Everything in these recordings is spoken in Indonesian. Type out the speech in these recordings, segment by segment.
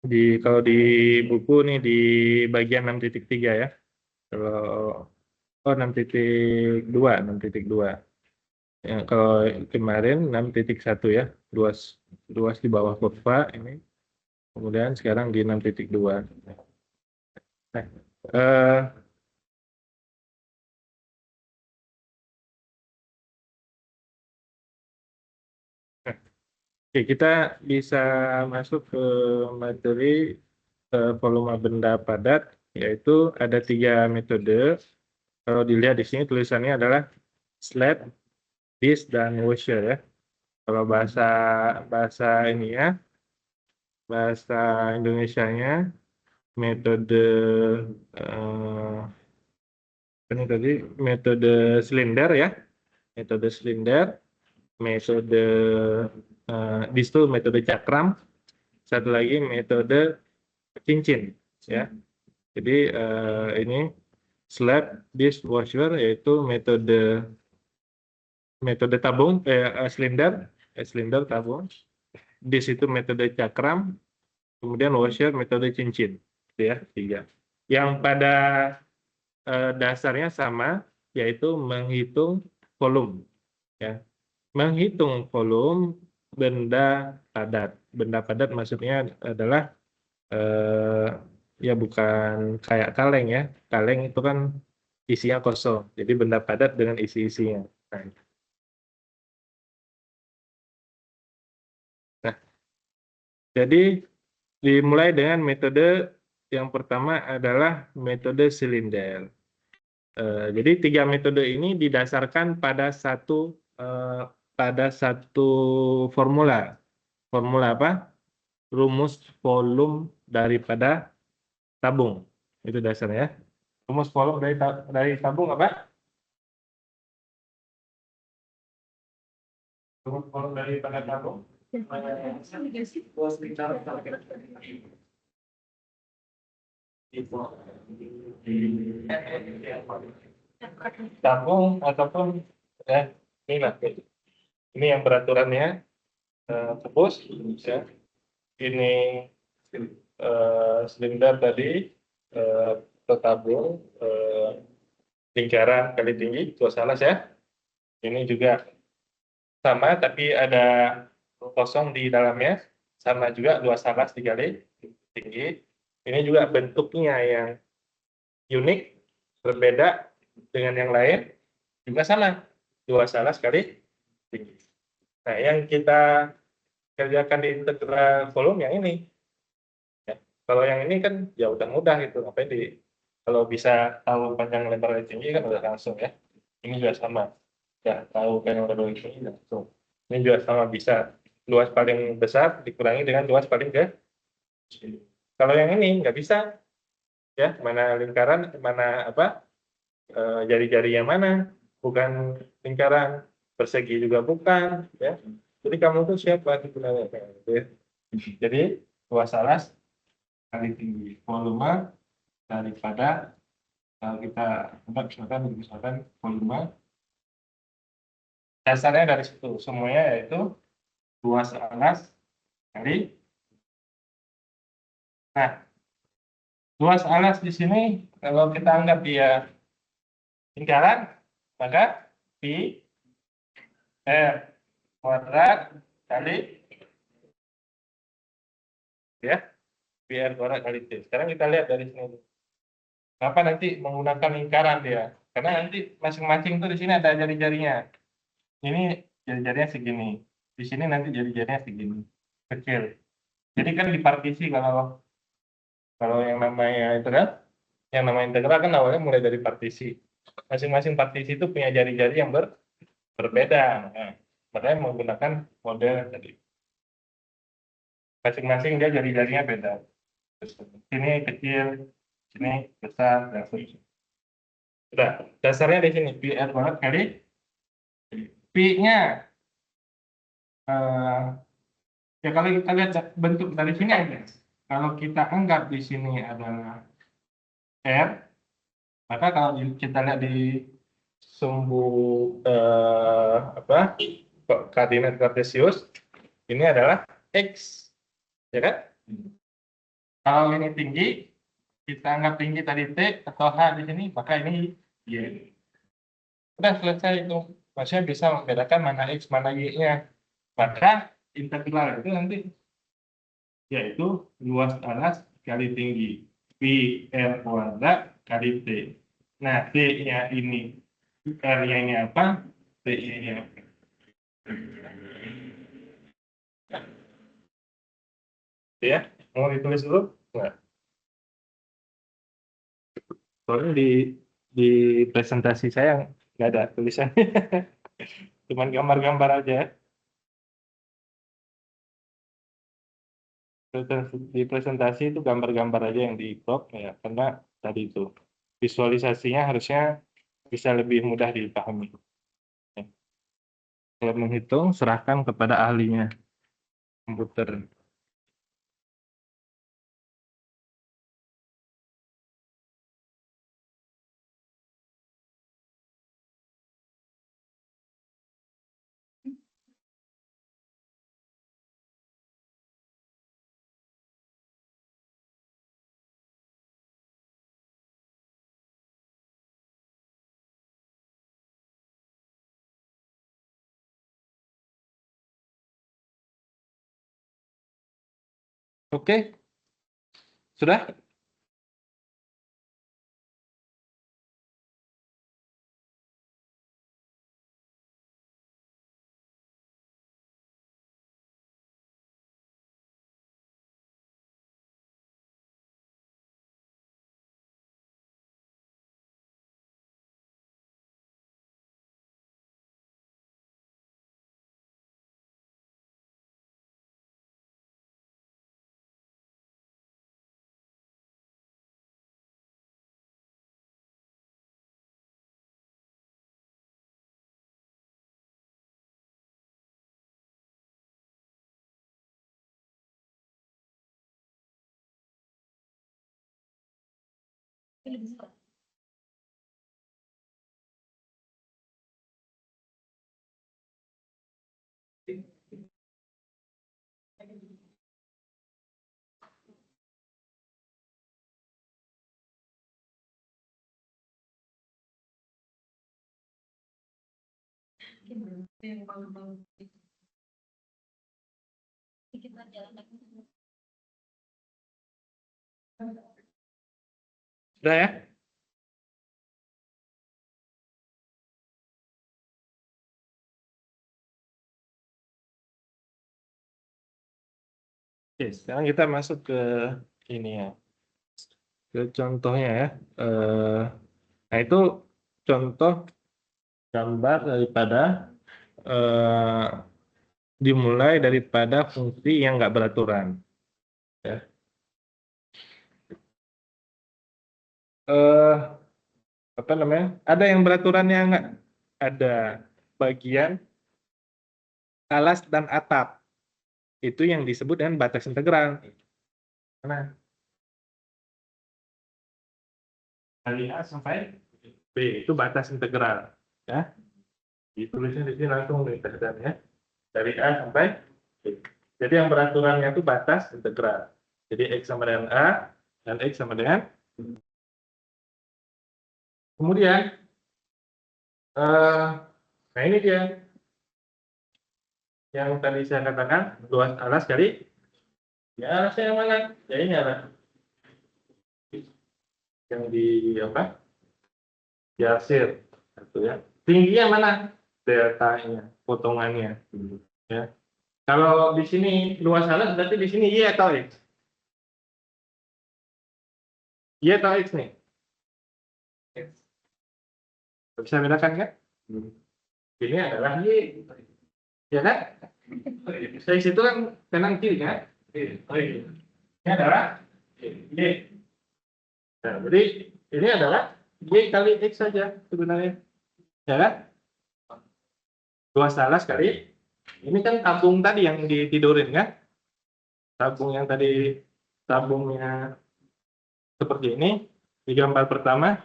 Kalau di buku nih di bagian 6.3 ya. Kalau 6.2, 6.2. Ya, kalau kemarin 6.1 ya, luas luas di bawah kurva ini. Kemudian sekarang di 6.2. Nah, eh, oke, kita bisa masuk ke materi volume benda padat, yaitu ada 3 metode. Kalau dilihat di sini tulisannya adalah slab, disk, dan washer ya. Kalau bahasa bahasa ini ya, bahasa Indonesianya metode eh, ini tadi metode silinder ya, metode silinder, metode disk itu metode cakram, satu lagi metode cincin ya. Jadi ini slab dishwasher yaitu metode metode tabung silinder silinder tabung, disk itu metode cakram, kemudian washer metode cincin, gitu ya, 3. Yang pada dasarnya sama, yaitu menghitung volume ya. Menghitung volume benda padat. Benda padat maksudnya adalah eh, ya bukan kayak kaleng ya. Kaleng itu kan isinya kosong. Jadi benda padat dengan isi-isinya. Nah, nah, jadi dimulai dengan metode yang pertama adalah metode silinder. Jadi 3 metode ini didasarkan eh, pada satu formula. Formula apa? Rumus volume daripada tabung. Itu dasarnya ya. Rumus volume dari tabung apa? Rumus volume daripada tabung. Tabung ataupun inilah ini yang peraturannya kepus ya. Ini silinder tadi tabung lingkaran kali tinggi 2 salas ya. Ini juga sama tapi ada kosong di dalamnya, sama juga 2 salas dikali tinggi. Ini juga bentuknya yang unik, berbeda dengan yang lain, juga sama 2 salas kali tinggi. Nah, yang kita kerjakan di integral volume yang ini. Ya. Kalau yang ini kan ya udah mudah gitu, ngapain kalau bisa tahu panjang lebar dan tinggi kan udah langsung ya. Ini juga sama, ya tahu panjang lebar dan tinggi langsung. Ini juga sama, bisa luas paling besar dikurangi dengan luas paling kecil. Kalau yang ini nggak bisa ya, mana lingkaran, mana apa jari-jari yang mana, bukan lingkaran, persegi juga bukan ya. Jadi kamu tuh siapa sebenarnya? Gitu ya. Jadi 2 salas kali tinggi volume daripada kalau kita misalkan volume dasarnya dari situ semuanya yaitu 2 salas kali. Nah, 2 salas di sini kalau kita anggap dia lingkaran, maka pi r kuadrat kali ya, pi r kuadrat kali t. Sekarang kita lihat dari sini. Kenapa nanti menggunakan lingkaran dia? Karena nanti masing-masing tuh di sini ada jari-jarinya. Ini jari-jarinya segini. Di sini nanti jari-jarinya segini. Kecil. Jadi kan dipartisi kalau kalau yang namanya integral kan awalnya mulai dari partisi. Masing-masing partisi itu punya jari-jari yang berbeda. Nah, makanya menggunakan model tadi. Masing-masing dia jari-jarinya beda. Sini kecil, sini besar, dan seterusnya. Sudah, dasarnya di sini pi r banget kali pi-nya ya kalau kita lihat bentuk dari sini aja. Kalau kita anggap di sini adalah r, maka kalau kita lihat di sumbu apa koordinat kartesius ini adalah x, ya kan? Kalau ini tinggi, kita anggap tinggi tadi T atau H di sini, maka ini Y. Udah selesai itu. Maksudnya bisa membedakan mana X, mana Y-nya. Maka integral itu nanti yaitu luas alas kali tinggi. Pi R kuadrat kali T. Nah, T-nya ini, R-nya ini apa? T-nya apa? Ya, mau ditulis dulu? Nggak. Soalnya di presentasi saya nggak ada tulisan. Cuman gambar-gambar aja. Di presentasi itu gambar-gambar aja yang di crop ya, karena tadi itu visualisasinya harusnya bisa lebih mudah dipahami. Ya. Kalau menghitung, serahkan kepada ahlinya komputer. Oke, sudah? Sudah ya? Oke, sekarang kita masuk ke ini ya, ke contohnya ya. Eh, nah itu contoh gambar daripada eh, dimulai daripada fungsi yang nggak beraturan. Ya. Eh, apa namanya? Ada yang beraturannya nggak? Ada bagian alas dan atap. Itu yang disebut dengan batas integral. Nah, dari A sampai B itu batas integral. Ya, ditulisnya di sini langsung nih ya. Dari A sampai B. Jadi yang beraturannya itu batas integral. Jadi X sama dengan A dan X sama dengan kemudian nah ini dia yang tadi saya katakan luas alas kali ya alasnya yang mana? Ya ini alas yang di apa? Diarsir gitu ya. Tingginya mana? Delta-nya, potongannya. Ya. Kalau di sini luas alas berarti di sini Y atau X? Y atau X nih? X. Bisa bedakan kan? Ini adalah Y. Ya kan? Dari situ kan kanan kiri kan? Ini adalah Y. Nah, jadi ini adalah Y kali X saja sebenarnya. Ya kan? Luas alas kali. Ini kan tabung tadi yang ditidurin kan? Tabung yang tadi tabungnya seperti ini di gambar pertama.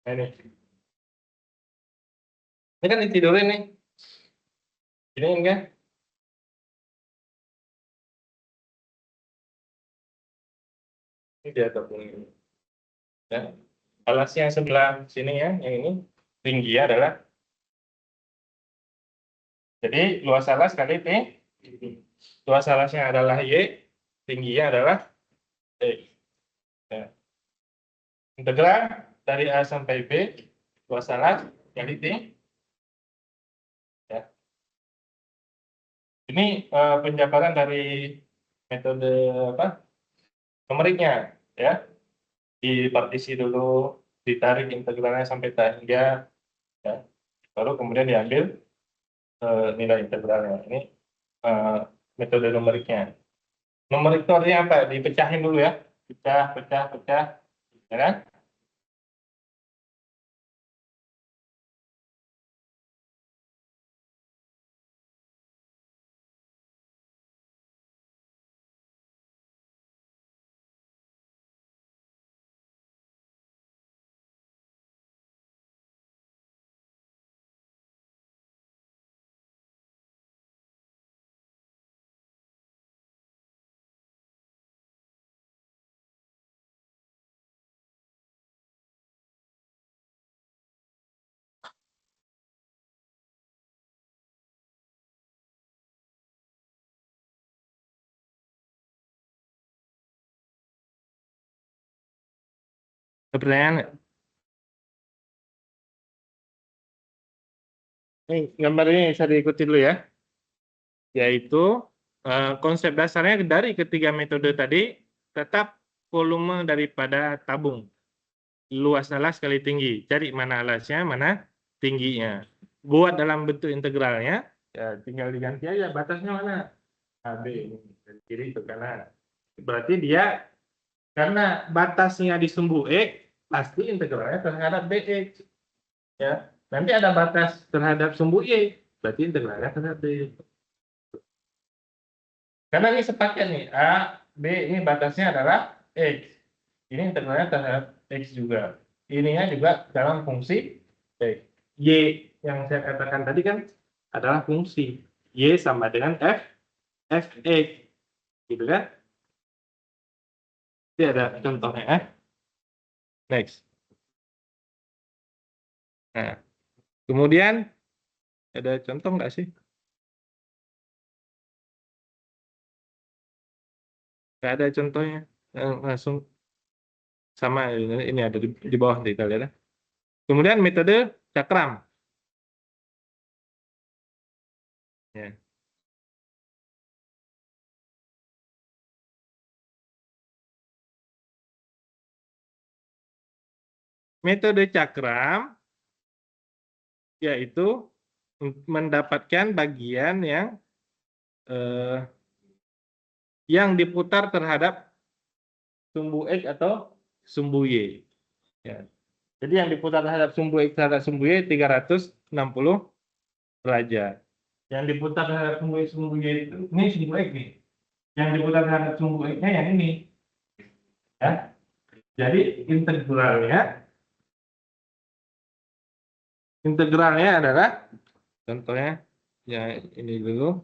Nah, ini kan ditidurin nih. Ini kan? Ini dia gabung ini. Ya. Alas yang sebelah sini ya, yang ini tinggi adalah. Jadi luas alas kali T. Luas alasnya adalah Y, tingginya adalah X. Ya. Integral dari A sampai B, luas alas kali T. Ya. Ini penjabaran dari metode apa? Numeriknya, ya. Dipartisi dulu, ditarik integralnya sampai tangga, ya. Lalu kemudian diambil nilai integralnya. Ini metode numeriknya. Numerik itu artinya apa? Dipecahin dulu ya. Pecah, pecah, pecah. Ya kan? Pertanyaan, ini gambar ini bisa diikuti dulu ya. Yaitu konsep dasarnya dari ketiga metode tadi tetap volume daripada tabung. Luas alas kali tinggi. Cari mana alasnya, mana tingginya. Buat dalam bentuk integralnya, ya tinggal diganti aja batasnya mana. AB dari kiri ke kanan. Berarti dia karena batasnya di sumbu X, pasti integralnya terhadap BX. Ya. Nanti ada batas terhadap sumbu Y, berarti integralnya terhadap B. Karena ini sepaket nih, A, B ini batasnya adalah X. Ini integralnya terhadap X juga. Ininya juga dalam fungsi X. Y yang saya katakan tadi kan adalah fungsi. Y sama dengan Fx. Gitu kan? Ini ada contohnya. Next. Nah, kemudian ada contoh nggak sih? Nggak ada contohnya. Langsung sama ini ada di bawah kita lihat ya. Kemudian metode cakram. Ya. Metode cakram yaitu mendapatkan bagian yang diputar terhadap sumbu X atau sumbu Y. Ya. Jadi yang diputar terhadap sumbu X terhadap sumbu Y 360 derajat. Yang diputar terhadap sumbu Y itu ini sumbu X nih. Yang diputar terhadap sumbu X-nya yang ini. Ya. Jadi integralnya adalah contohnya ya ini dulu.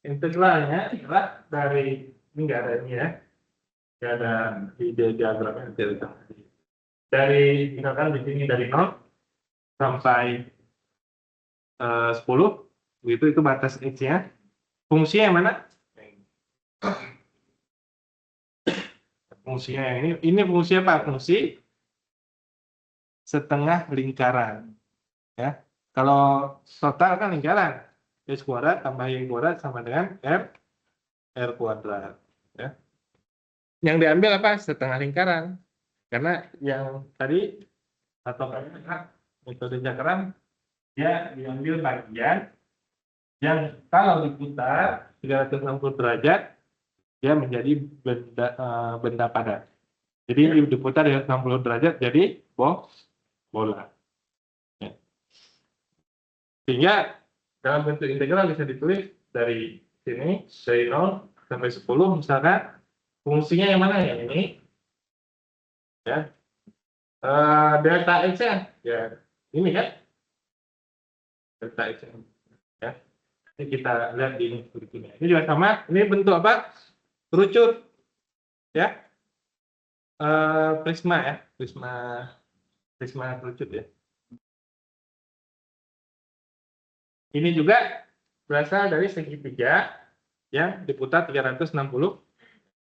Integralnya adalah dari ini enggak ada ini ya. Enggak ada di diagramnya dari misalkan di sini dari 0 sampai 10 itu batas X-nya. Fungsinya yang mana? Fungsinya yang ini fungsi apa? Fungsi setengah lingkaran. Ya. Kalau total kan lingkaran. X kuadrat tambah Y kuadrat sama dengan R kuadrat. Ya. Yang diambil apa? Setengah lingkaran. Karena yang tadi atau metode cakram dia diambil bagian yang kalau diputar 360 derajat dia menjadi benda padat. Jadi diputar 360 derajat jadi bola. Ya. Sehingga dalam bentuk integral bisa ditulis dari sini dari 0 sampai 10 misalkan fungsinya yang mana ya ini ya Delta X-nya, ya ini kan, delta X-nya. Ya. Ini kita lihat di ini berikutnya. Ini juga sama, ini bentuk apa? Kerucut. Ya. Prisma ya, prisma kerucut ya. Ini juga berasal dari segitiga yang diputar 360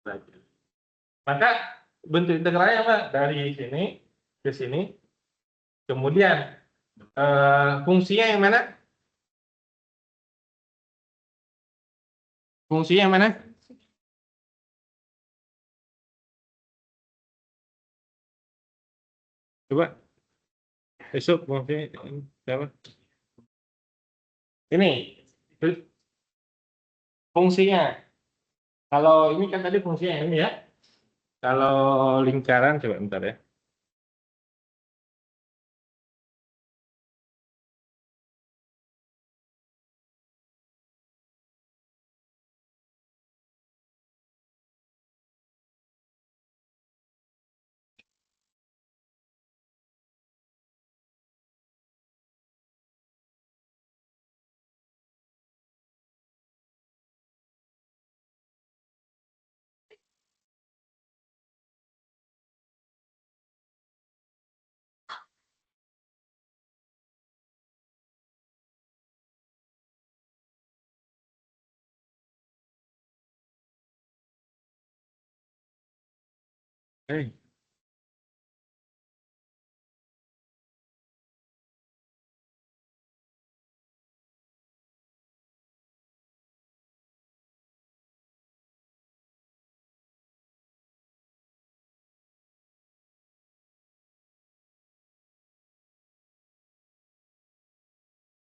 derajat. Maka bentuk integralnya apa? Dari sini ke sini. Kemudian fungsinya yang mana? Fungsinya yang mana? Coba. Besok fungsinya apa? Ini fungsinya. Kalau ini kan tadi fungsinya ini ya. Kalau lingkaran coba bentar ya. Hey.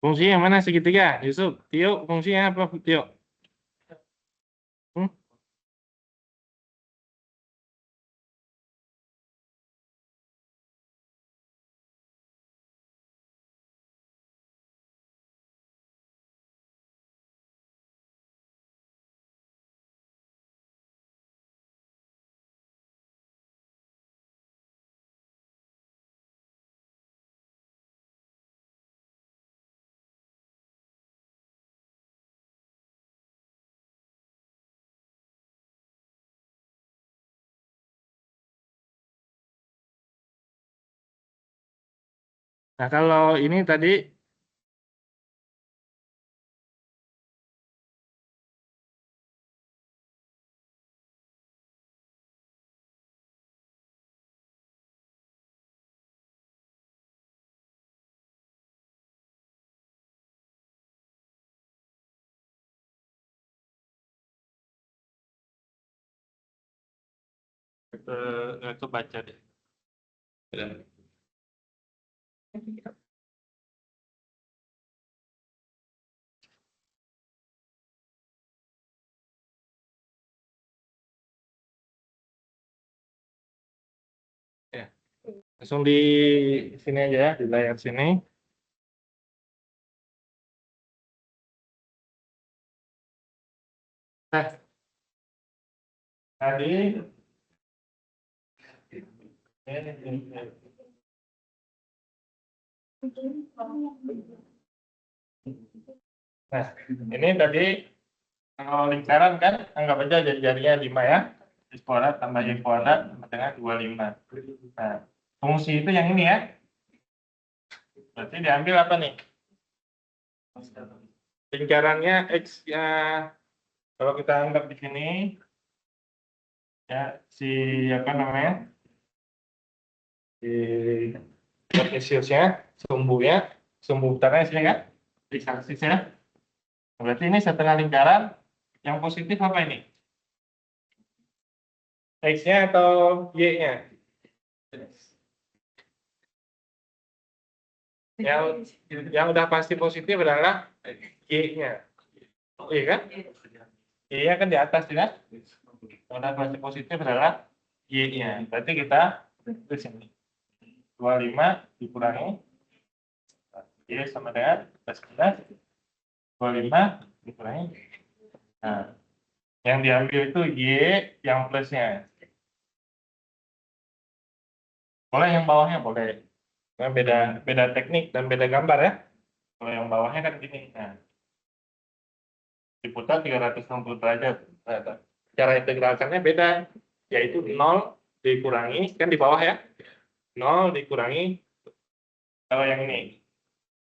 Fungsinya yang mana segitiga? Yusuf, Tio, fungsinya apa, Tio? Hmm? Nah, kalau ini tadi itu baca deh. Ya, langsung di sini aja ya, di layar sini. Nah, tadi nah, ini tadi kalau lingkaran kan anggap aja jari-jarinya 5 ya. X kuadrat tambah Y kuadrat sama dengan 25. Nah, fungsi itu yang ini ya. Berarti diambil apa nih? Lingkarannya X-nya, kalau kita anggap di sini, ya, si apa namanya? Si Cartesiusnya, sumbu utara sini kan? X-aksis ya. Berarti ini setengah lingkaran, yang positif apa ini? X-nya atau Y-nya? Yang udah pasti positif adalah Y-nya. Iya kan? Y-nya kan di atas, kan? Yang udah pasti positif adalah Y-nya. Berarti kita tulis ini. 25 dikurangi Y sama dengan plus 11. 25 dikurangi. Nah, yang diambil itu Y yang plusnya. Boleh yang bawahnya boleh. Nah, beda teknik dan beda gambar ya. Kalau yang bawahnya kan gini. Nah, diputar 360 derajat. Nah, cara integralkannya beda, yaitu 0 dikurangi, kan di bawah ya, 0 dikurangi, kalau yang ini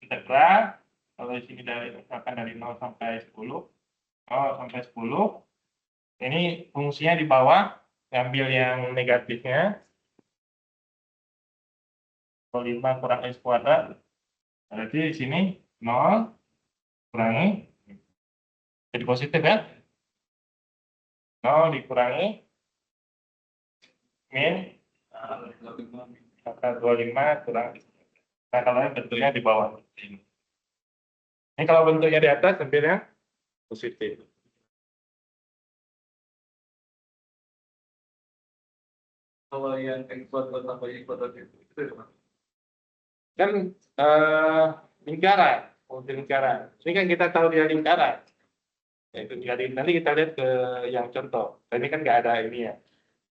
integral, kalau di sini misalkan dari 0 sampai 10, 0 sampai 10, ini fungsinya di bawah, ngambil yang negatifnya, 5 kurang x kuadrat, berarti di sini 0 kurangi, jadi positif ya, 0 dikurangi, min, maka 25 kurang. Nah, kalau yang bentuknya di bawah. Ini kalau bentuknya di atas, ambil yang positif. Kalau yang X kuadrat tambah Y kuadrat itu gimana? Kan lingkaran, lingkaran. Ini kan kita tahu dia lingkaran. Jadi nanti kita lihat ke yang contoh. Tadi kan nggak ada ini ya.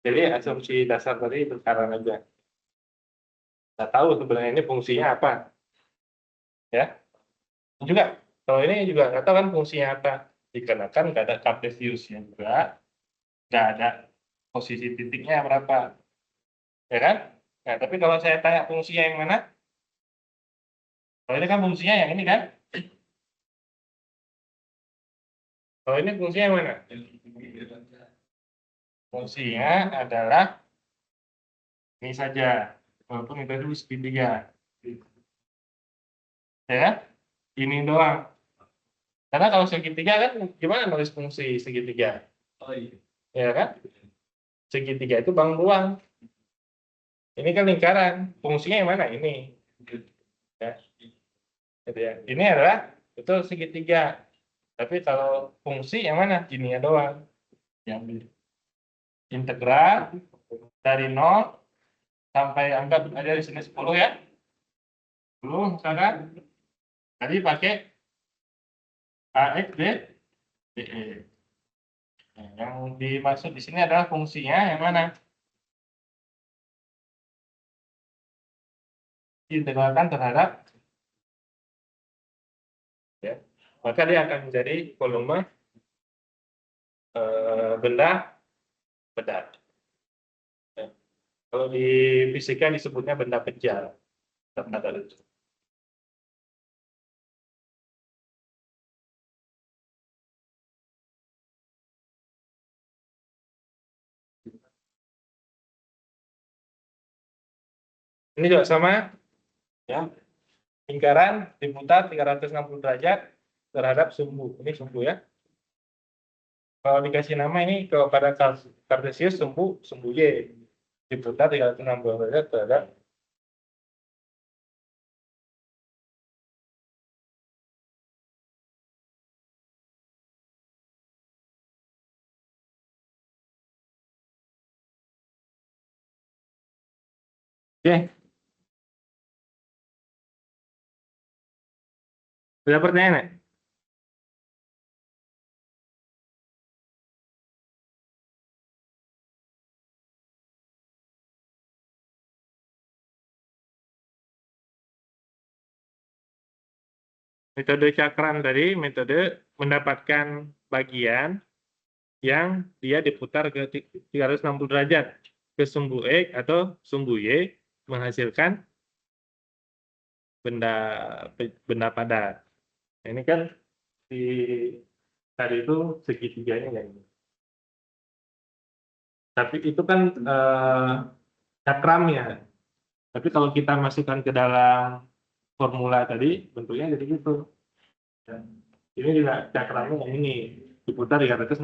Jadi asumsi dasar tadi lingkaran aja. Kita tahu sebenarnya ini fungsinya apa. Ya. Juga, kalau ini juga nggak tahu kan fungsinya apa. Dikarenakan nggak ada kartesiusnya juga. Nggak ada posisi titiknya berapa. Ya kan? Nah, tapi kalau saya tanya fungsinya yang mana? Kalau ini kan fungsinya yang ini kan? Kalau ini fungsinya yang mana? Fungsinya adalah ini saja, walaupun itu dulu segitiga. Ya, ini doang. Karena kalau segitiga kan gimana nulis fungsi segitiga? Oh iya. Ya kan? Segitiga itu bang ruang. Ini kan lingkaran. Fungsinya yang mana? Ini. Ya. Gitu ya. Ini adalah itu segitiga. Tapi kalau fungsi yang mana? Ini doang. Yang integral dari 0 sampai anggap ada di sini 10 ya. 10 misalkan. Tadi pakai AX DE. Nah, yang dimaksud di sini adalah fungsinya yang mana? Integralkan terhadap ya. Maka dia akan menjadi volume benda berat. Ya. Kalau di fisika disebutnya benda pejar. Ini juga sama, ya. Lingkaran diputar 360 derajat terhadap sumbu. Ini sumbu ya. Kalau dikasih nama ini kepada kartesius sumbu Y diputar 360 derajat terhadap oke. Ada pertanyaan? Metode cakram tadi metode mendapatkan bagian yang dia diputar ke 360 derajat ke sumbu X atau sumbu Y menghasilkan benda padat. Nah, ini kan di tadi itu segitiganya ya ini. Tapi itu kan cakramnya. Tapi kalau kita masukkan ke dalam formula tadi bentuknya jadi gitu. Dan ini juga cakramnya yang ini diputar 360.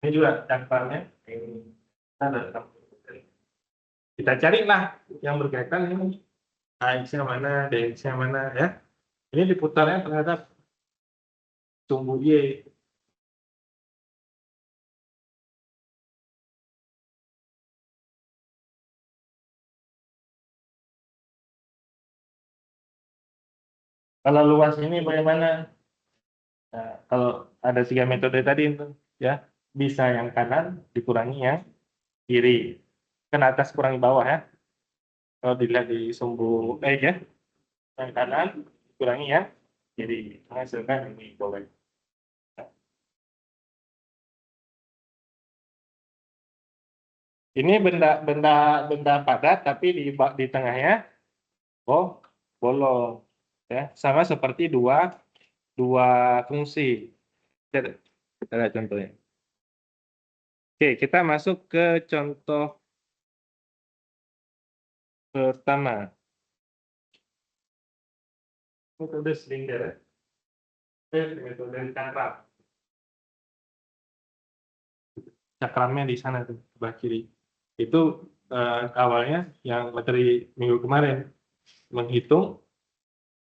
Ini juga cakramnya ini. Kita carilah yang berkaitan ini. AX-nya mana, DX-nya mana ya. Ini diputarnya terhadap sumbu Y. Kalau luas ini bagaimana? Nah, kalau ada 3 metode tadi itu ya, bisa yang kanan dikurangi yang kiri. Kan atas kurangi bawah ya. Kalau dilihat di sumbu ya, yang kanan kurangi ya, jadi menghasilkan ini boleh. Ini benda padat tapi di tengahnya bolong, ya, sama seperti dua fungsi. Kita lihat contohnya. Oke, kita masuk ke contoh pertama. Metode silinder, metode cakram. Cakramnya di sana tuh, sebelah kiri. Itu awalnya yang materi minggu kemarin, menghitung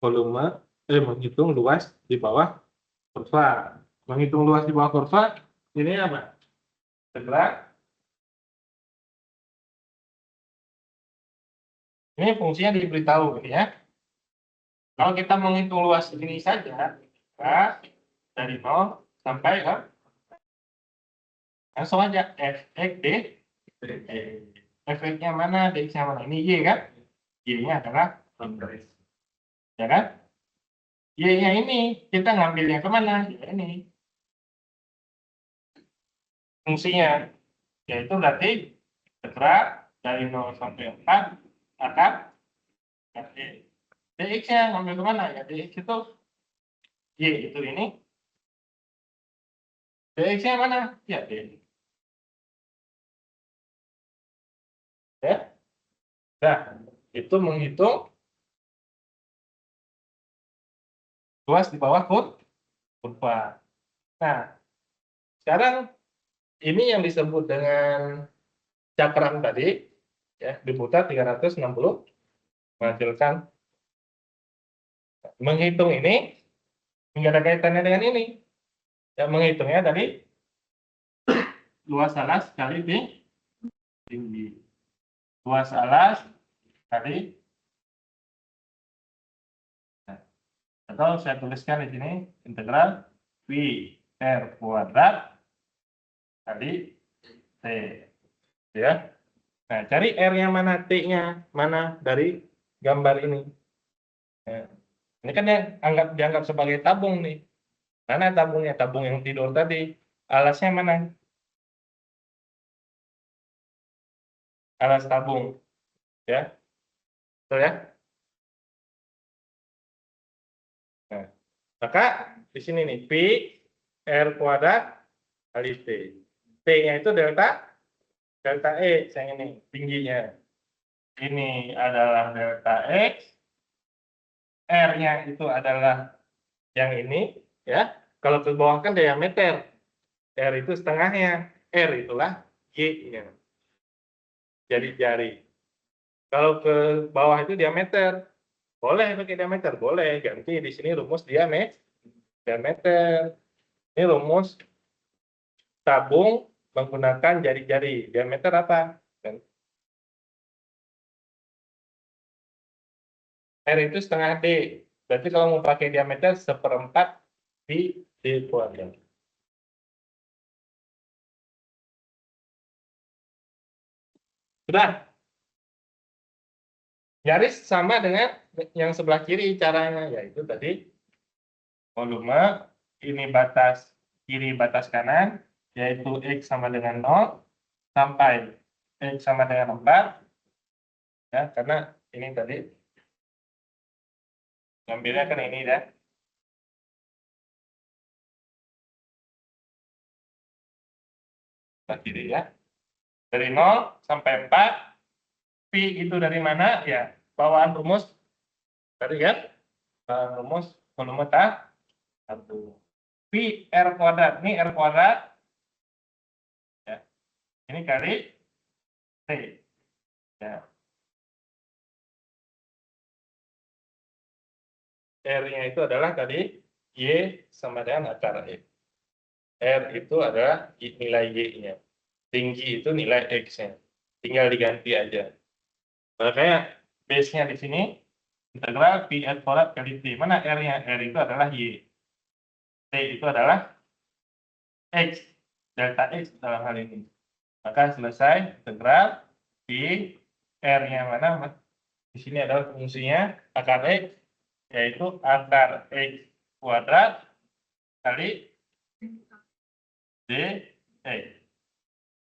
volume, menghitung luas di bawah kurva. Menghitung luas di bawah kurva, ini apa? Tegak. Ini fungsinya diberitahu ya. Kalau kita menghitung luas ini saja, dari 0 sampai ke langsung aja F D, efeknya mana, dx-nya mana? Ini Y kan? Y-nya adalah ya kan? Y-nya ini kita ngambilnya kemana? Ya ini fungsinya, yaitu berarti bergerak dari 0 sampai 4 akan dx-nya ngambil kemana? Ya dx itu Y itu ini, dx-nya mana? Ya D. Ya. Nah, itu menghitung luas di bawah kurva. Nah, sekarang ini yang disebut dengan cakram tadi, ya, diputar 360 menghasilkan. Menghitung ini nggak ada kaitannya dengan ini. Ya, menghitungnya tadi luas alas kali tinggi. Luas alas kali, atau saya tuliskan di sini integral V R kuadrat kali T. Ya. Nah, cari R-nya mana, T-nya mana dari gambar ini. Ya. Ini kan dianggap sebagai tabung nih. Mana tabungnya? Tabung yang tidur tadi. Alasnya mana? Alas tabung. Ya. Betul ya? Nah, maka di sini nih, Pi R kuadrat kali T. T-nya itu delta X yang ini, tingginya. Ini adalah delta X. R-nya itu adalah yang ini, ya. Kalau ke bawah kan diameter. R itu setengahnya. R itulah Y-nya. Jadi jari. Kalau ke bawah itu diameter. Boleh pakai diameter, boleh. Ganti di sini rumus diameter. Ini rumus tabung menggunakan jari-jari. Diameter apa? R itu setengah D. Berarti kalau mau pakai diameter seperempat D kuadrat. Sudah. Nyaris sama dengan yang sebelah kiri caranya, yaitu tadi volume, ini batas kiri, batas kanan, yaitu X sama dengan 0, sampai X sama dengan 4, ya, karena ini tadi, ngambilnya kan ini ya. Sebelah kiri ya. Dari 0 sampai 4, Pi itu dari mana? Ya, bawaan rumus tadi kan, rumus volume tabung. Pi R kuadrat, ini R kuadrat, ya. Ini kali T. Ya. R-nya itu adalah tadi Y sama dengan akar X. R itu adalah nilai Y-nya. Tinggi itu nilai X-nya. Tinggal diganti aja. Makanya base-nya di sini integral Pi R kuadrat kali T. Mana R-nya? R itu adalah Y. T itu adalah X. Delta X dalam hal ini. Maka selesai integral Pi R-nya mana? Di sini adalah fungsinya akar X, yaitu akar X kuadrat kali dx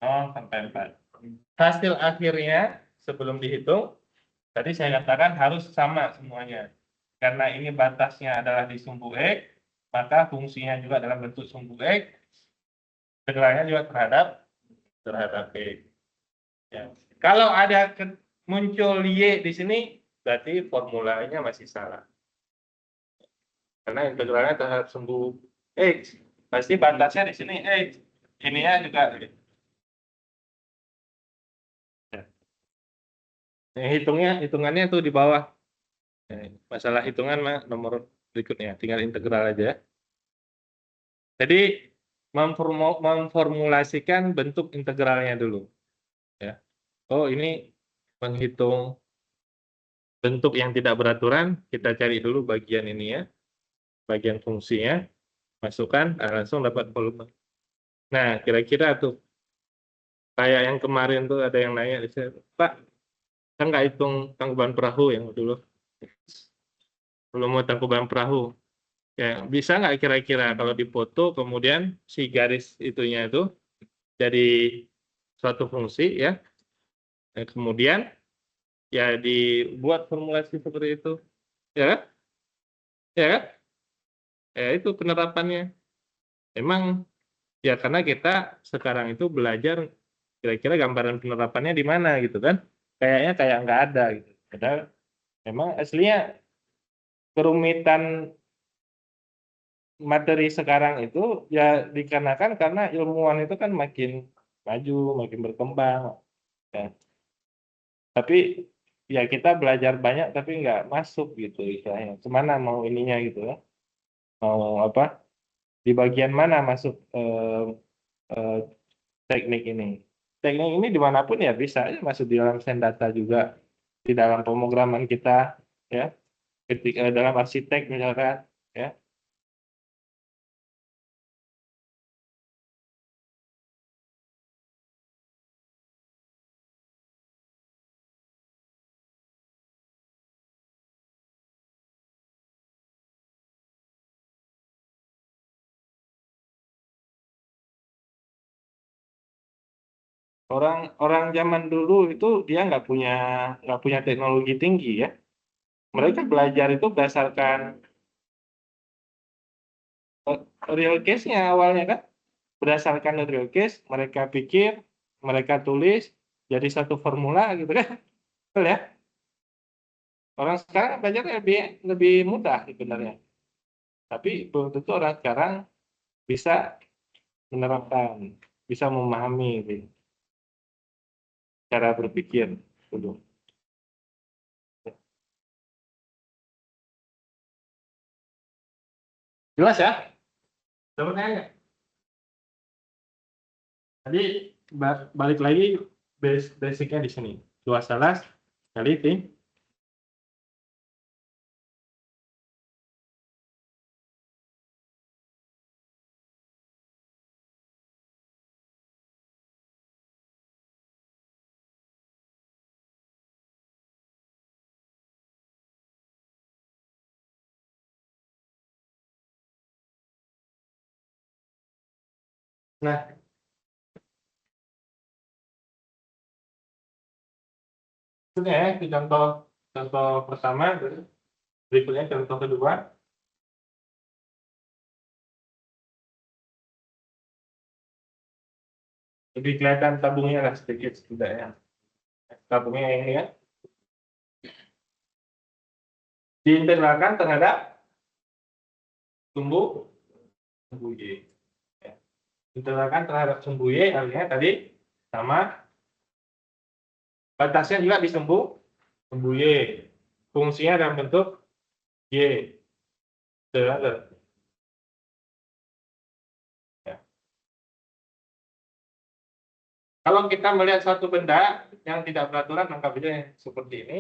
0 sampai 4. Hasil akhirnya sebelum dihitung, tadi saya katakan harus sama semuanya. Karena ini batasnya adalah di sumbu X, maka fungsinya juga dalam bentuk sumbu X, integralnya juga terhadap X. Ya. Kalau ada muncul Y di sini, berarti formulanya masih salah. Karena integralnya terhadap sumbu X, pasti batasnya di sini X. Ininya juga. Ya. Hitungannya tuh di bawah. Masalah hitungan mah nomor berikutnya, tinggal integral aja. Jadi memformulasikan bentuk integralnya dulu. Ya. Oh, ini menghitung bentuk yang tidak beraturan, kita cari dulu bagian ini ya, bagian fungsinya, masukkan, langsung dapat volume. Nah, kira-kira tuh, kayak yang kemarin tuh ada yang nanya, Pak, kan nggak hitung tangkuban perahu yang dulu, volume tangkuban perahu. Ya, bisa nggak kira-kira kalau dipoto, kemudian si garis itunya itu jadi suatu fungsi ya, kemudian ya dibuat formulasi seperti itu, ya kan? Ya kan? Ya itu penerapannya. Emang ya karena kita sekarang itu belajar kira-kira gambaran penerapannya di mana gitu kan? Kayaknya kayak nggak ada gitu. Padahal memang aslinya kerumitan materi sekarang itu ya dikarenakan karena ilmuwan itu kan makin maju, makin berkembang. Ya. Tapi ya kita belajar banyak tapi nggak masuk gitu istilahnya. Kemana mau ininya gitu ya? Mau apa? Di bagian mana masuk eh, teknik ini? Teknik ini dimanapun ya bisa ya masuk di dalam Sendata juga, di dalam pemrograman kita ya, ketika dalam arsitek misalkan ya. Orang zaman dulu itu dia nggak punya teknologi tinggi ya. Mereka belajar itu berdasarkan real case-nya awalnya kan, berdasarkan real case mereka pikir, mereka tulis jadi satu formula gitu kan. Betul ya? Orang sekarang belajar lebih lebih mudah sebenarnya. Tapi belum tentu orang sekarang bisa menerapkan, bisa memahami gitu, cara berpikir dulu. Jelas ya? Sebenarnya tadi balik lagi basicnya di sini. 2 salas kali T. Nah, itu ya di contoh pertama, berikutnya contoh kedua. Lebih kelihatan tabungnya lah sedikit setidaknya. Tabungnya ini ya. Diintegralkan terhadap sumbu Y. Ya. Integralkan terhadap sumbu Y artinya tadi sama, batasnya juga di sumbu Y. Fungsinya dalam bentuk Y. Ya. Kalau kita melihat suatu benda yang tidak beraturan, angka beda seperti ini,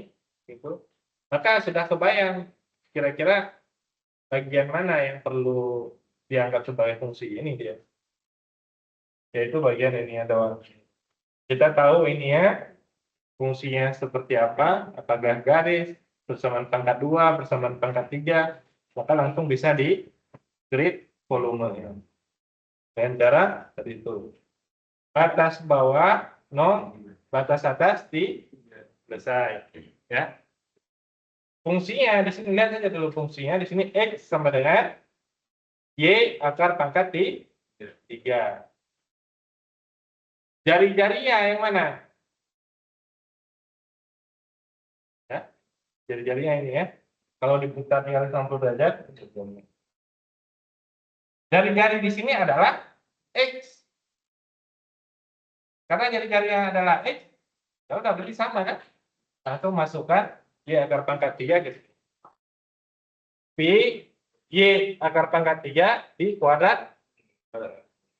gitu, maka sudah kebayang kira-kira bagian mana yang perlu dianggap sebagai fungsi ini dia. Yaitu bagian ini ya doang. Kita tahu ini ya, fungsinya seperti apa, apakah garis, persamaan pangkat 2, persamaan pangkat 3, maka langsung bisa di grid volumenya. Dengan cara seperti itu. Batas bawah 0, batas atas di selesai. Ya. Fungsinya di sini lihat saja dulu fungsinya di sini X sama dengan Y akar pangkat di 3. Jari-jarinya yang mana? Ya, jari-jarinya ini ya. Kalau diputar 360 derajat, jari-jari di sini adalah X. Karena jari-jarinya adalah X, ya udah berarti sama kan? Atau masukkan Y akar pangkat 3 gitu. Pi Y akar pangkat 3 di kuadrat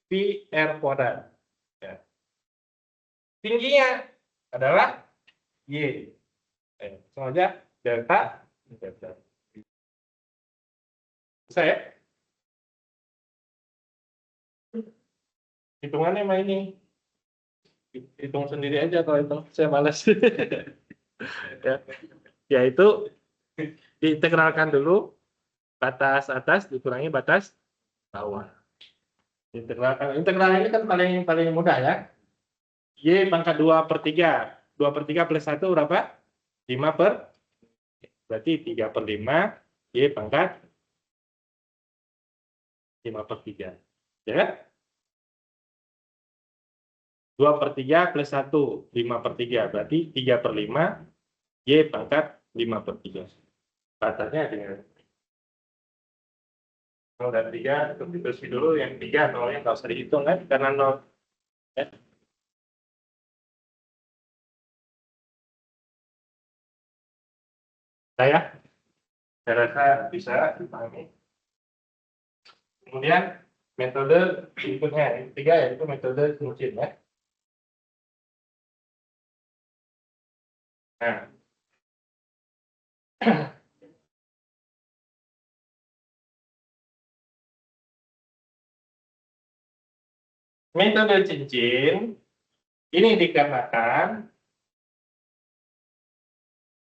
Pi R kuadrat. Ya. Tingginya adalah Y. Sengaja delta. Saya hitungannya mah ini hitung sendiri aja kalau itu saya malas. Ya. Yaitu diintegralkan dulu batas atas dikurangi batas bawah. Integral ini kan paling mudah ya. Y pangkat 2/3. 2/3 plus 1 berapa? 5 per. Berarti 3/5 Y pangkat 5/3. Ya kan? 2/3 plus 1, 5/3. Berarti 3/5 Y pangkat 5/3. Batasnya dengan kalau dari 3 ditulis dulu yang 3 nolnya nggak usah dihitung kan karena 0 ya. Saya rasa bisa dipahami. Kemudian metode berikutnya yang ketiga yaitu metode Smuchin ya. Nah, metode cincin ini dikarenakan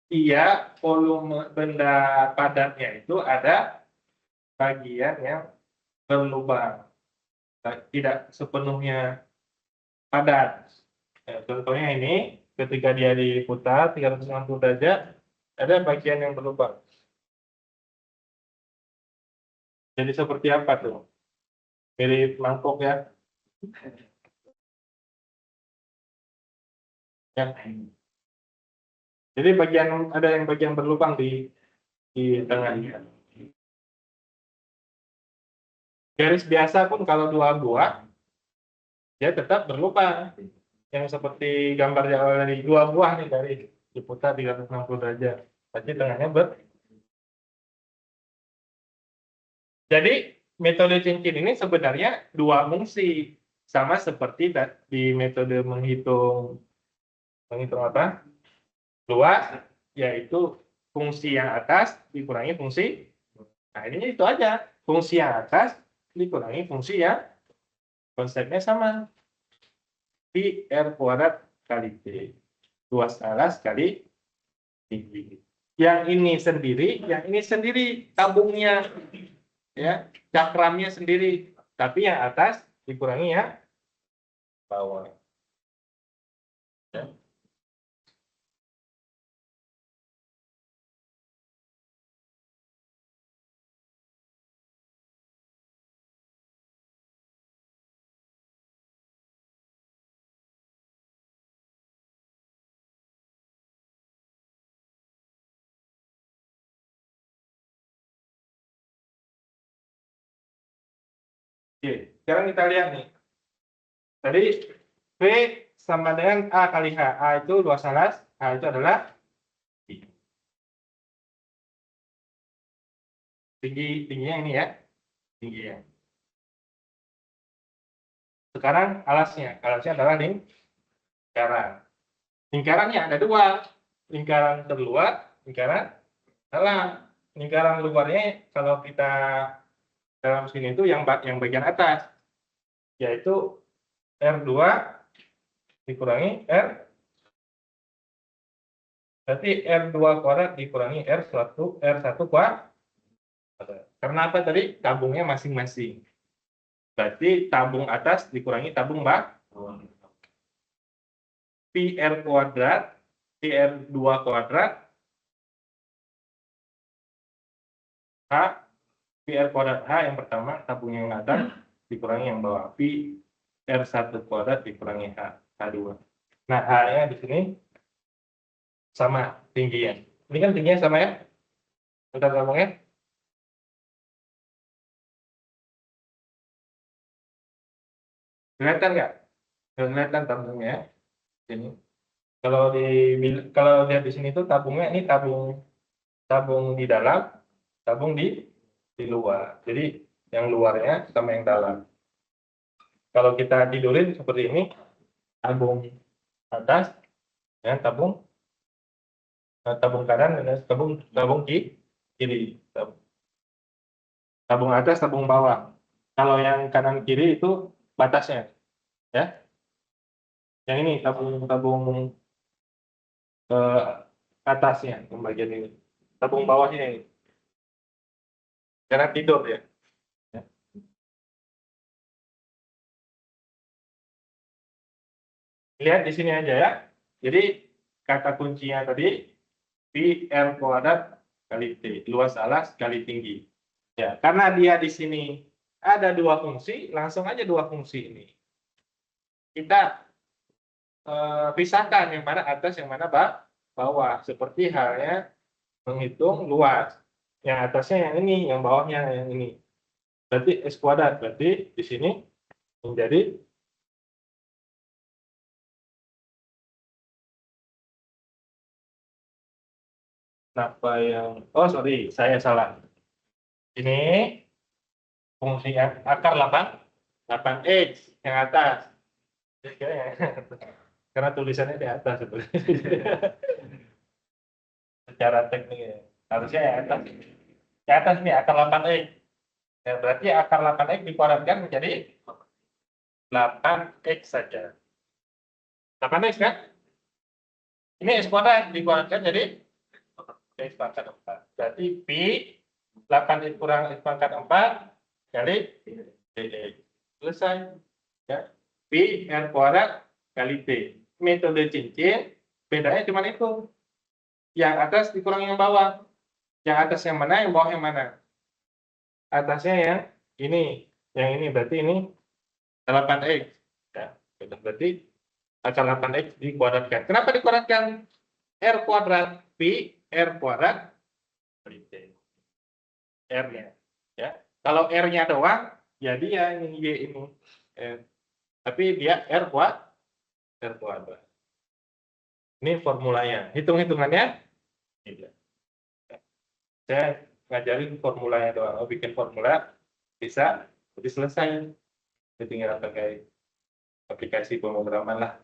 ia volume benda padatnya itu ada bagian yang berlubang, tidak sepenuhnya padat. Ya, contohnya ini, ketika dia diputar 360 derajat, ada bagian yang berlubang. Jadi seperti apa tuh? Mirip mangkok ya. Ya. Jadi ada yang bagian berlubang di tengahnya. Garis biasa pun kalau dua buah, dia tetap berlubang. Yang seperti gambar di awal dari dua buah nih dari diputar 360 derajat. Pasti tengahnya Jadi metode cincin ini sebenarnya dua fungsi. Sama seperti di metode menghitung apa? Luas, yaitu fungsi yang atas dikurangi fungsi. Nah, ini itu aja. Fungsi yang atas dikurangi fungsi yang konsepnya sama. Pi R kuadrat kali T. Luas alas kali tinggi. Yang ini sendiri tabungnya. Ya, cakramnya sendiri. Tapi yang atas dikurangi yang bawah. Ya. Oke, sekarang kita lihat nih. Tadi V sama dengan A kali H. A itu luas alas, H itu adalah tingginya ini ya. Tingginya. Sekarang alasnya. Alasnya adalah lingkaran. Lingkarannya ada dua. Lingkaran terluar, lingkaran dalam. Lingkaran luarnya kalau kita dalam sini itu yang bagian atas. Yaitu R2 dikurangi R Berarti R2 kuadrat dikurangi R1 kuadrat. Karena apa tadi? Tabungnya masing-masing. Berarti tabung atas dikurangi tabung bawah. PR kuadrat, PR2 kuadrat, H, PR kuadrat H yang pertama, tabung yang atas dikurangi yang bawah. PR1 kuadrat dikurangi H2. Nah, H-nya di sini sama tingginya. Ini kan tingginya sama ya? Bentar ngomongnya. Kelihatan nggak? Kelihatan tabungnya ini. Kalau lihat di sini tuh tabungnya ini tabung di dalam, tabung di luar. Jadi yang luarnya sama yang dalam. Kalau kita tidurin seperti ini, tabung atas, ya, tabung kanan dan tabung kiri. Tabung atas, tabung bawah. Kalau yang kanan kiri itu batasnya, ya. Yang ini tabung atasnya, yang bagian ini. Tabung bawahnya ini. Karena tidur ya. Lihat di sini aja ya. Jadi kata kuncinya tadi PR kuadrat kali T, luas alas kali tinggi. Ya, karena dia di sini ada dua fungsi, langsung aja dua fungsi ini. Kita pisahkan yang mana atas, yang mana bawah. Seperti halnya menghitung luas. Yang atasnya yang ini, yang bawahnya yang ini. Berarti S kuadrat. Berarti di sini menjadi apa yang... Oh, sorry, saya salah. Ini fungsi akar 8X yang atas. Karena tulisannya di atas sebenarnya. Secara teknik ya. Harusnya yang atas. Di atas nih akar 8X. Ya, berarti akar 8X dikuadratkan menjadi 8X saja. 8X kan? Ini X kuadrat dikuadratkan jadi X pangkat 4. Berarti Pi 8X kurang X pangkat 4 kali DX. Selesai. Ya. Pi R kuadrat kali T. Metode cincin, bedanya cuma itu. Yang atas dikurang yang bawah. Yang atas yang mana, yang bawah yang mana? Atasnya yang ini. Yang ini berarti ini 8X. Ya. Berarti akar 8X dikuadratkan. Kenapa dikuadratkan? R kuadrat Pi R kuadrat kali T. R-nya. Ya. Kalau R-nya doang, ya dia ini Y ini. Tapi dia R kuadrat. Ini formulanya. Hitung-hitungannya tidak. Saya ngajarin formulanya doang. Oh, bikin formula bisa, jadi selesai. Jadi tinggal pakai aplikasi pemrograman lah.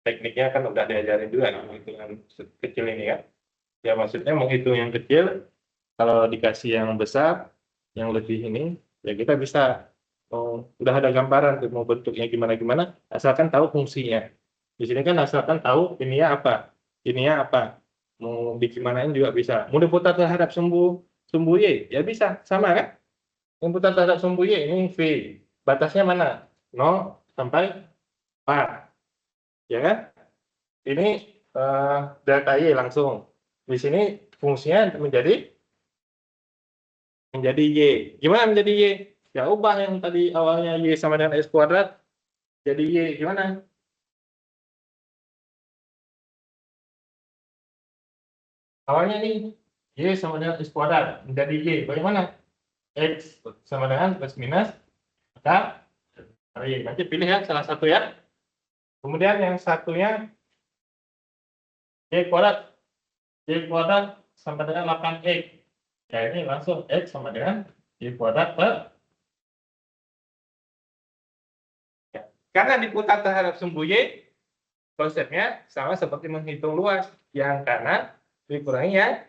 Tekniknya kan udah diajarin juga hitungan kecil ini ya. Ya maksudnya mau hitung yang kecil, kalau dikasih yang besar, yang lebih ini, ya kita bisa. Oh, udah ada gambaran tuh mau bentuknya gimana, asalkan tahu fungsinya. Di sini kan asalkan tahu ininya apa, mau digimanain juga bisa. Mau diputar terhadap sumbu Y, ya bisa, sama kan? Yang putar terhadap sumbu Y ini V, batasnya mana? 0 sampai 4, ya kan? Ini delta Y langsung. Di sini fungsinya menjadi Y. Gimana menjadi Y? Ya ubah yang tadi awalnya Y sama dengan X kuadrat jadi Y. Gimana? Awalnya nih Y sama dengan X kuadrat menjadi Y. Bagaimana? X sama dengan plus minus maka Y. Nanti pilih ya salah satu ya. Kemudian yang satunya Y kuadrat. Y kuadrat sama dengan 8X. Ya ini langsung X sama dengan Y kuadrat per. Ya. Karena diputar terhadap sumbu Y, konsepnya sama seperti menghitung luas. Yang kanan dikurangi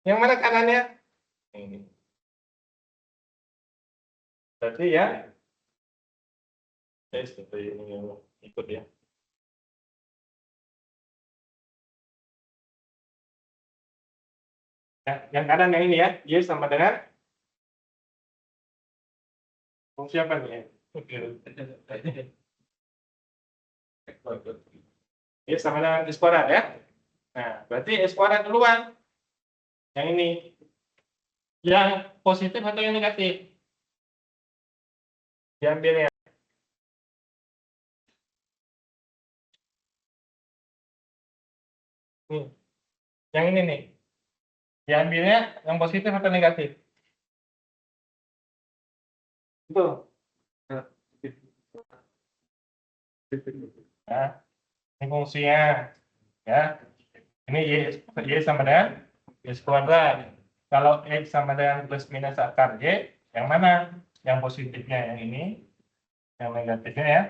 yang mana kanannya? Ini. Berarti ya, seperti ini yang ikut ya. Nah, yang kanan yang ini ya, Y sama dengan fungsi apa nih? Y sama dengan X kuadrat ya. Nah, berarti X kuadrat duluan. Yang ini. Yang positif atau yang negatif? Diambilnya. Nih. Yang ini nih. Diambilnya yang positif atau negatif? Itu. Nah, ini fungsinya. Ya. Ini Y sama dengan X kuadrat. Kalau X sama dengan plus minus akar Y, yang mana? Yang positifnya yang ini, yang negatifnya ya.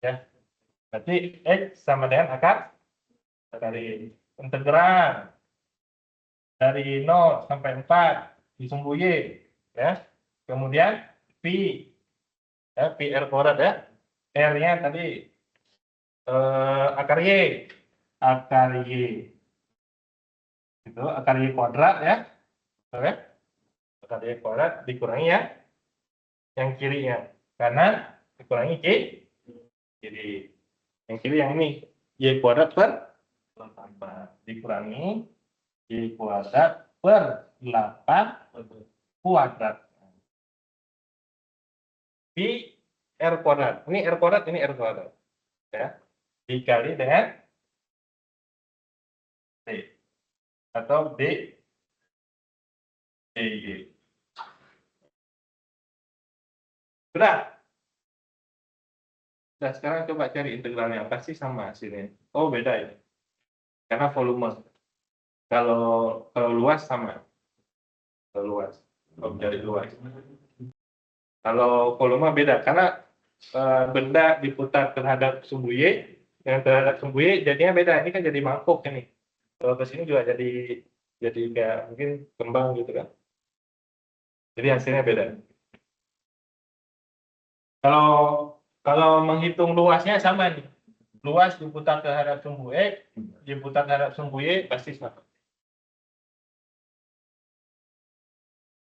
Ya. Berarti X sama dengan akar dari integral dari 0 sampai 4 disumbu Y. Ya. Kemudian Pi, ya, Pi R kuadrat ya. R-nya tadi akar Y. Akar Y. Itu akar Y kuadrat ya. Oke. Akar Y kuadrat dikurangi ya. Yang kirinya kanan dikurangi kiri. Yang kiri yang ini Y kuadrat per 8 dikurangi Y kuadrat per 8 kuadrat. Pi R kuadrat. Ini R kuadrat, ini R kuadrat. Ya. Dikali dengan D. Atau DY. Sudah. Nah, sekarang coba cari integralnya. Pasti sama hasilnya. Oh, beda ya. Karena volume. Kalau luas sama. Kalau luas. Kalau cari luas. Kalau volume beda. Karena benda diputar terhadap sumbu Y, yang terhadap sumbu Y jadinya beda. Ini kan jadi mangkuk ini. Kalau ke sini juga jadi kayak mungkin kembang gitu kan. Jadi hasilnya beda. Kalau kalau menghitung luasnya sama nih. Luas diputar terhadap sumbu X, diputar terhadap sumbu Y pasti sama.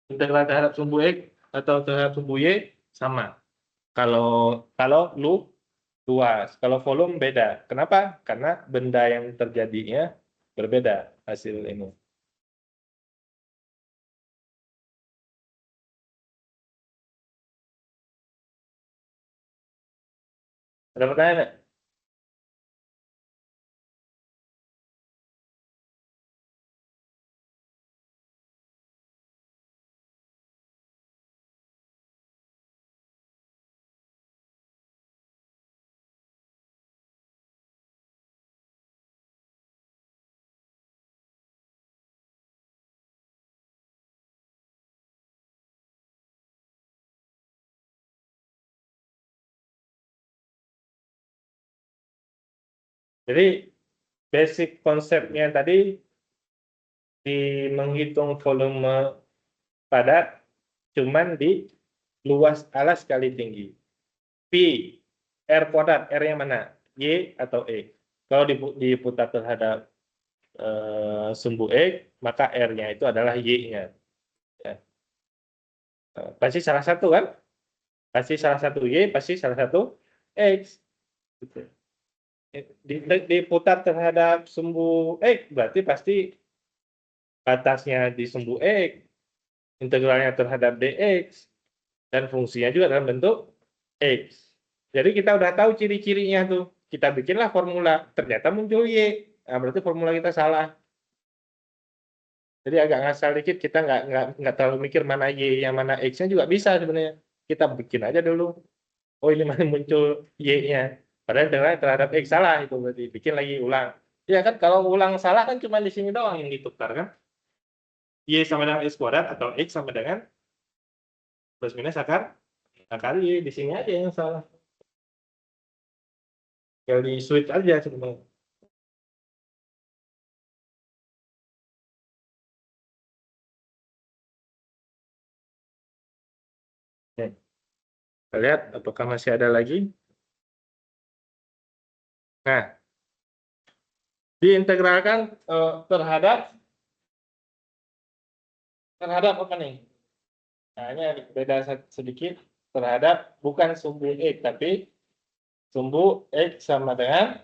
Integral terhadap sumbu X atau terhadap sumbu Y sama. Kalau kalau luas, kalau volume beda. Kenapa? Karena benda yang terjadinya berbeda hasil ini. Ada pertanyaan nggak? Jadi basic konsepnya tadi di menghitung volume padat cuman di luas alas kali tinggi. Pi, R kuadrat, R yang mana? Y atau E? Kalau diputar terhadap sumbu X, maka R-nya itu adalah Y-nya. Ya. Pasti salah satu kan? Pasti salah satu Y, pasti salah satu X. Gitu. Diputar terhadap sumbu X, berarti pasti batasnya di sumbu X, integralnya terhadap dx, dan fungsinya juga dalam bentuk X. Jadi kita udah tahu ciri-cirinya tuh. Kita bikinlah formula. Ternyata muncul Y. Nah, berarti formula kita salah. Jadi agak ngasal dikit, kita nggak terlalu mikir mana Y, yang mana X-nya juga bisa sebenarnya. Kita bikin aja dulu. Oh, ini mana muncul Y-nya. Padahal terhadap X salah itu berarti. Bikin lagi ulang. Ya kan, kalau ulang salah kan cuma di sini doang yang ditukar kan. Y sama dengan X kuadrat atau X sama dengan plus minus akar Y. Di sini aja yang salah. Tinggal di switch aja sebenarnya. Oke. Kita lihat apakah masih ada lagi. Nah, diintegralkan terhadap apa nih? Nah, ini beda sedikit terhadap bukan sumbu X, tapi sumbu X sama dengan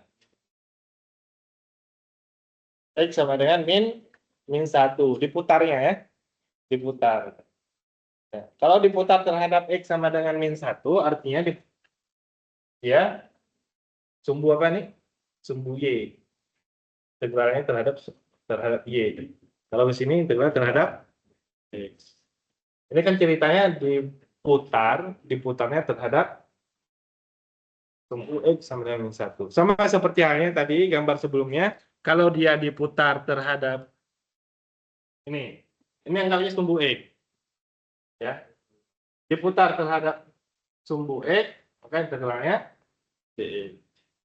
min 1. Diputarnya ya. Diputar. Nah, kalau diputar terhadap X sama dengan min 1, artinya ya sumbu apa nih? Sumbu Y. Integralnya terhadap Y. Kalau di sini integral terhadap X. Ini kan ceritanya diputarnya terhadap sumbu X sama dengan min 1. Sama seperti halnya tadi gambar sebelumnya, kalau dia diputar terhadap ini anggapnya sumbu X. Ya. Diputar terhadap sumbu X, maka integralnya dx.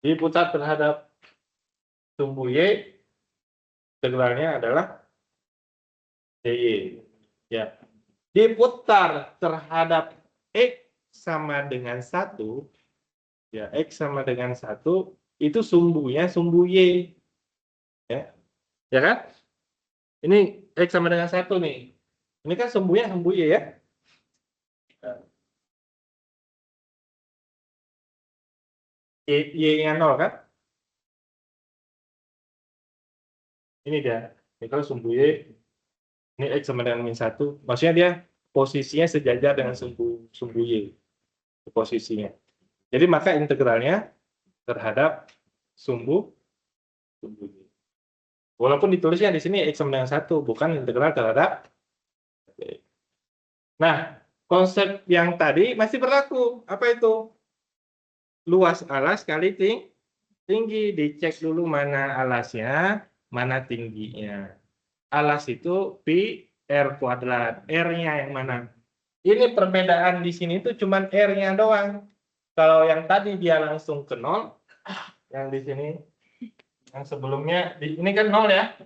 Diputar terhadap sumbu Y, integralnya adalah dy. Ya. Diputar terhadap X sama dengan 1, ya, X sama dengan 1, itu sumbunya sumbu Y. Ya, ya kan? Ini X sama dengan 1 nih. Ini kan sumbunya sumbu Y ya. Y-nya 0 kan? Ini dia. Ini kalau sumbu Y, ini X sama dengan min 1. Maksudnya dia posisinya sejajar dengan sumbu Y. Posisinya. Jadi maka integralnya terhadap sumbu Y. Walaupun ditulisnya di sini X sama dengan 1, bukan integral terhadap. Nah, konsep yang tadi masih berlaku. Apa itu? Luas alas kali tinggi. Dicek dulu mana alasnya, mana tingginya. Alas itu pi R kuadrat. R-nya yang mana? Ini perbedaan di sini itu cuma R-nya doang. Kalau yang tadi dia langsung ke 0, yang di sini, yang sebelumnya, ini kan 0 ya.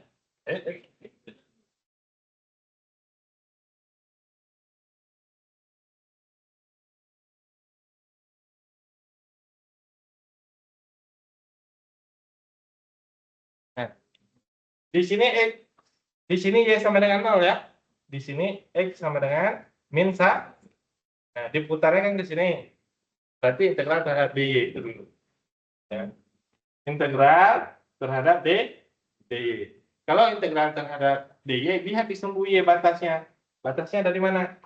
Nah, di sini Y sama dengan 0 ya. Di sini X sama dengan min 1. Nah, diputarnya kan ke sini. Berarti integral terhadap dy itu dulu. Ya. Integral terhadap dy. Kalau integral terhadap dy, lihat di sumbu Y batasnya. Batasnya dari mana?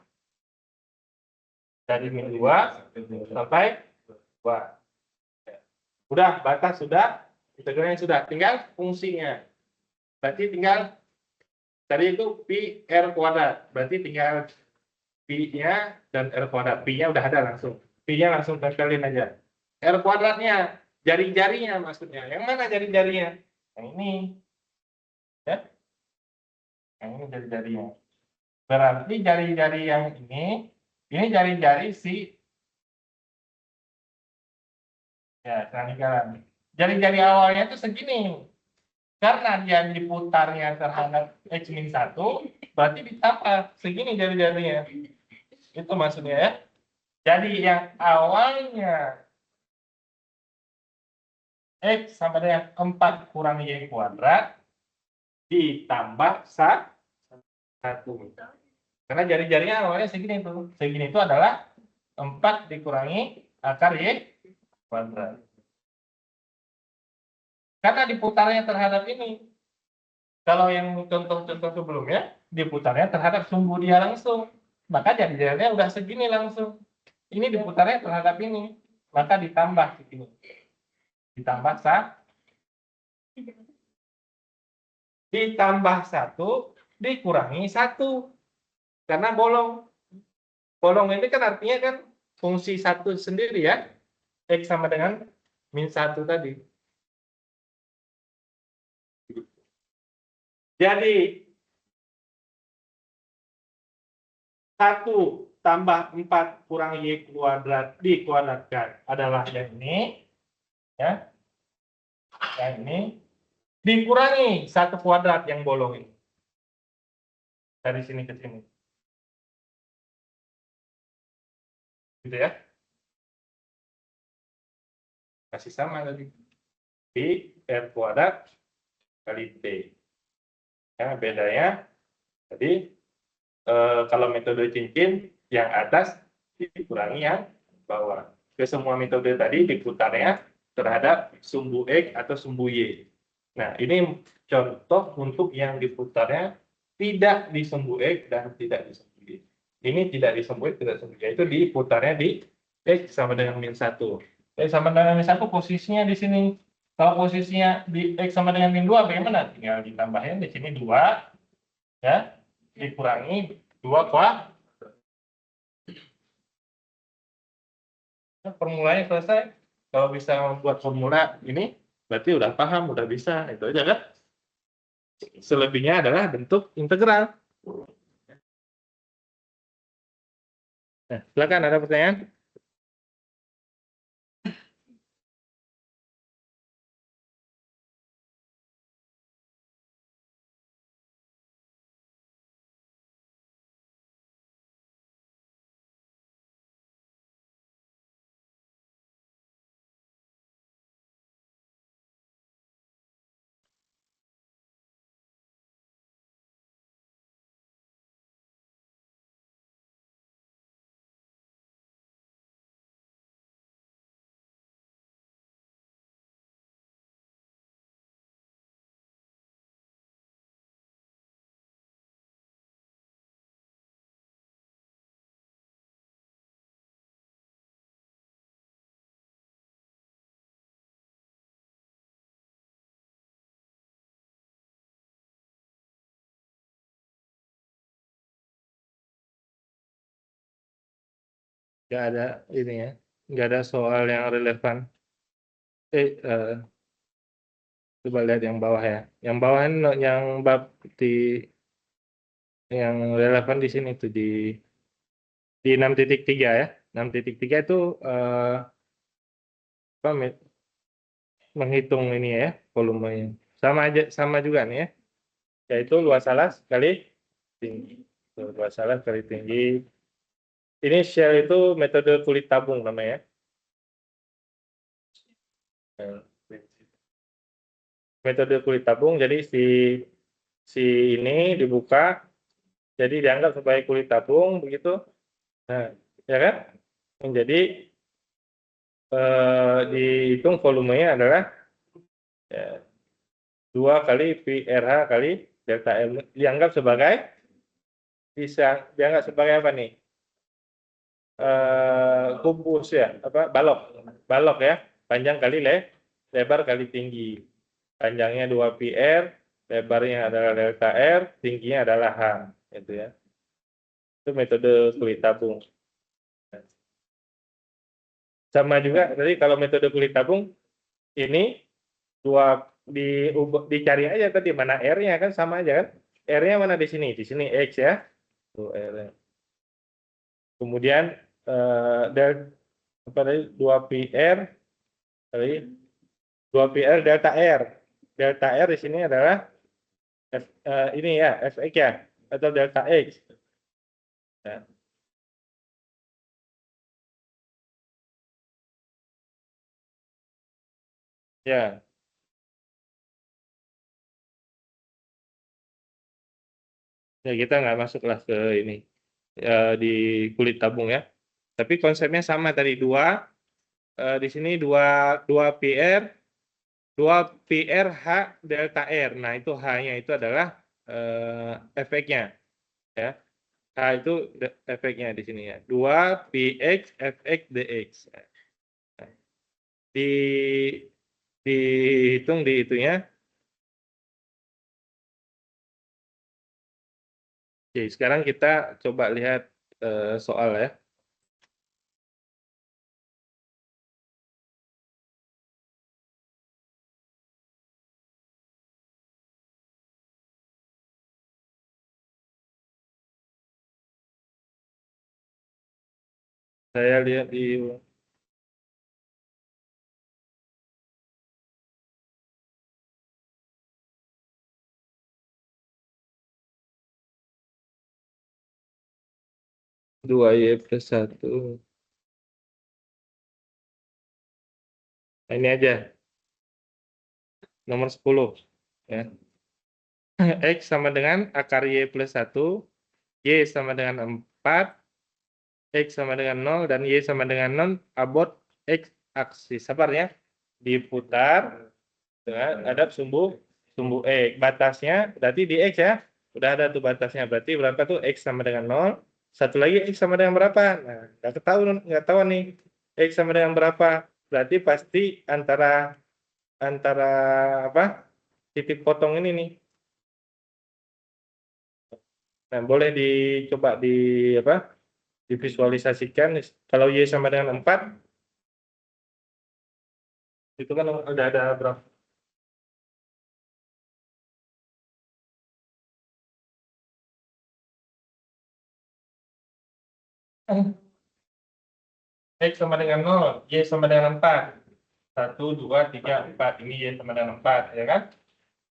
Dari min 2 sampai 2. Udah, batas sudah, integralnya sudah. Tinggal fungsinya. Berarti tinggal, tadi itu pi R kuadrat. Berarti tinggal pi-nya dan R kuadrat. Pi-nya udah ada langsung. Pi-nya langsung tempelin aja. R kuadratnya, jari-jarinya maksudnya. Yang mana jari-jarinya? Yang ini. Ya. Yang ini jari-jarinya. Berarti jari-jari yang ini jari-jari si, ya, lingkaran. Jari-jari awalnya itu segini. Karena dia diputarnya terhadap X min 1, berarti ditambah segini jari-jarinya. Itu maksudnya ya. Jadi yang awalnya X sama dengan 4 kurang Y kuadrat ditambah 1. Karena jari-jarinya awalnya segini itu. Segini itu adalah 4 dikurangi akar Y kuadrat. Karena diputarnya terhadap ini. Kalau yang contoh-contoh sebelumnya, diputarnya terhadap sumbu dia langsung. Maka jari-jarinya udah segini langsung. Ini diputarnya terhadap ini. Maka ditambah segini. Ditambah 1 dikurangi 1. Karena bolong. Bolong ini kan artinya kan fungsi 1 sendiri ya. X sama dengan min 1 tadi. Jadi 1 tambah 4 kurang Y kuadrat dikuadratkan adalah yang ini. Ya. Yang ini. Dikurangi 1 kuadrat yang bolong ini. Dari sini ke sini. Gitu ya. Masih sama tadi. Pi R kuadrat kali T. Ya, bedanya, jadi kalau metode cincin, yang atas dikurangi yang bawah. Ke semua metode tadi diputarnya terhadap sumbu X atau sumbu Y. Nah, ini contoh untuk yang diputarnya tidak di sumbu X dan tidak di sumbu Y. Ini tidak di sumbu X, tidak di sumbu Y. Itu diputarnya di X sama dengan min 1. X sama dengan min 1 posisinya di sini. Kalau posisinya di X sama dengan min 2, bagaimana? Tinggal ditambahin di sini 2, ya, dikurangi 2 kuadrat. Formulanya selesai. Kalau bisa membuat formula ini, berarti udah paham, udah bisa. Itu aja kan? Selebihnya adalah bentuk integral. Nah, silakan ada pertanyaan? Nggak ada ini ya, nggak ada soal yang relevan. Coba lihat yang bawah ya. Yang bawah ini yang bab di yang relevan di sini tuh di 6.3 ya. 6.3 itu apa, menghitung ini ya, volumenya. Sama aja, sama juga nih ya. Yaitu luas alas kali tinggi. Tuh, luas alas kali tinggi. Ini shell itu metode kulit tabung namanya. Metode kulit tabung, jadi si ini dibuka, jadi dianggap sebagai kulit tabung begitu. Nah, ya kan? Menjadi dihitung volumenya adalah ya, 2 kali PRH kali delta M. Dianggap sebagai, bisa dianggap sebagai apa nih? Kubus ya, apa, balok ya, panjang kali lebar kali tinggi. Panjangnya 2 PR, lebarnya adalah delta R, tingginya adalah H, gitu ya. Itu metode kulit tabung. Sama juga tadi kalau metode kulit tabung ini dicari aja tadi mana R-nya, kan sama aja kan. R-nya mana di sini X ya. Tuh R. Kemudian del apa tadi 2 PR kali 2 PR delta R. Delta R di sini adalah ini ya, Fx ya, atau delta X. Ya. Ya. Ya, kita nggak masuklah ke ini di kulit tabung ya. Tapi konsepnya sama tadi, di sini 2 PR 2 PR H delta R. Nah, itu H-nya itu adalah efeknya ya. H itu efeknya di sini ya. 2 PX FX DX. Nah, di dihitung di itunya. Oke, sekarang kita coba lihat soal ya. Saya lihat di dua Y plus 1. Nah, ini aja. Nomor 10. Ya. X sama dengan akar Y plus 1, Y sama dengan 4, X sama dengan 0, dan Y sama dengan 0 about X aksis. Sabar ya. Diputar dengan hadap sumbu X. Batasnya berarti di X ya. Udah ada tuh batasnya. Berarti berapa tuh? X sama dengan 0. Satu lagi X sama dengan berapa? Nah, nggak tahu nih. X sama dengan berapa? Berarti pasti antara apa? Titik potong ini nih. Nah, boleh dicoba apa? Divisualisasikan. Kalau Y sama dengan 4, itu kan udah ada berapa? X sama dengan 0, Y sama dengan 4. 1, 2, 3, 4. Ini Y sama dengan 4, ya kan?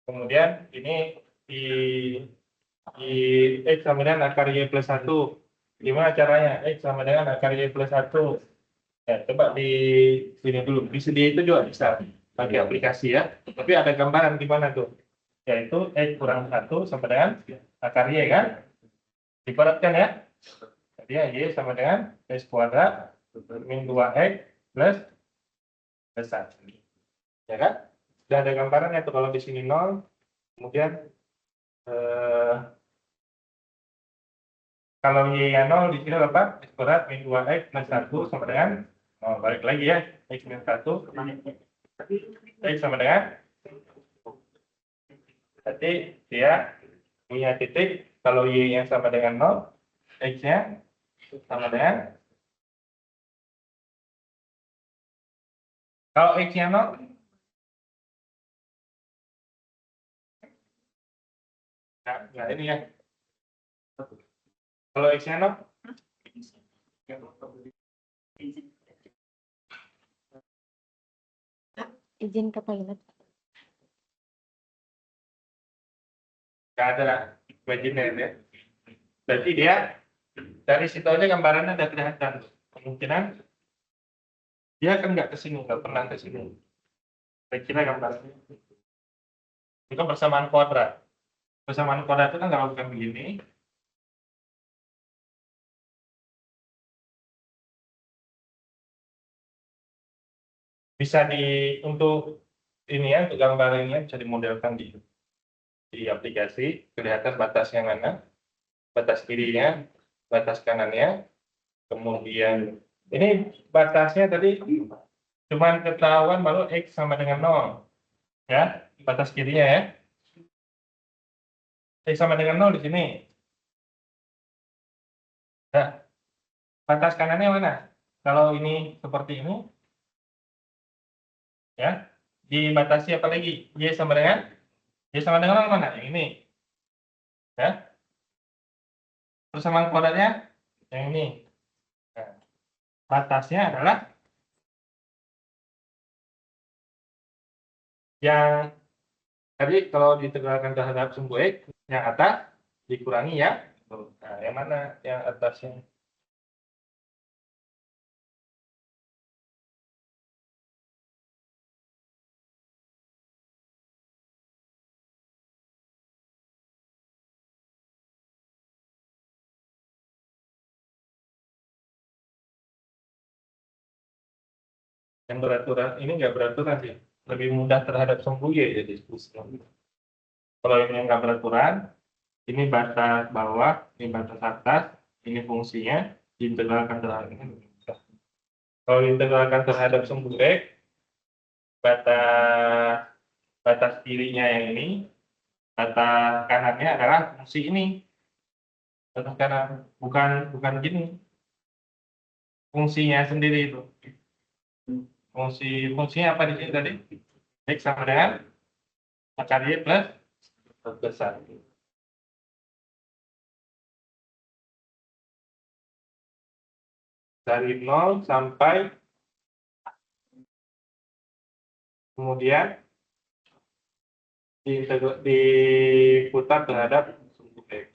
Kemudian ini di X sama dengan akar Y plus 1. Gimana caranya? X sama dengan akar Y plus 1. Ya, coba di sini dulu. Di sini itu juga bisa pakai aplikasi ya. Tapi ada gambaran di mana tuh? Yaitu X kurang 1 sama dengan akar Y kan? Dipadatkan ya. Jadi ya, Y sama dengan X kuadrat min 2X plus 1. Ya kan? Sudah ada gambarannya tuh kalau di sini 0, kemudian kalau Y-nya 0 di sini berapa? X kuadrat min 2X plus 1 sama dengan, balik lagi ya, X min 1, X sama dengan, berarti dia punya titik, kalau Y-nya sama dengan 0, X-nya sama dengan, kalau X-nya 0, nah ini ya, kalau X-nya 0, Izin ke toilet. nggak ada imajiner ya. Berarti dia dari situ aja gambarannya udah kelihatan. Kemungkinan dia kan nggak kesini, nggak pernah kesini. Saya kira gambarannya itu persamaan kuadrat. Persamaan kuadrat itu kan kalau bukan begini, bisa untuk ini ya, untuk gambarannya bisa dimodelkan di aplikasi, kelihatan batasnya mana, batas kirinya, batas kanannya, kemudian ini batasnya tadi cuma ketahuan baru X sama dengan 0 ya, batas kirinya ya, X sama dengan 0 di sini. Nah, batas kanannya mana? Kalau ini seperti ini ya, dibatasi apa lagi? Y sama dengan 0 mana? Yang ini ya. Persamaan kuadratnya yang ini. Nah, batasnya adalah yang tadi kalau ditegalkan terhadap sumbu X, yang atas dikurangi ya. Nah, yang mana yang atasnya? Yang beraturan ini nggak beraturan sih, lebih mudah terhadap sumbu Y ya diskusi. Kalau ini yang nggak beraturan, ini batas bawah, ini batas atas, ini fungsinya diintegralkan terhadap ini. Kalau diintegralkan terhadap sumbu X, batas batas kirinya yang ini, batas kanannya adalah fungsi ini. Batas kanan bukan gini, fungsinya sendiri itu. Fungsinya apa di sini tadi? X sama dengan akar Y plus besar. Dari 0 sampai kemudian diputar terhadap sumbu X.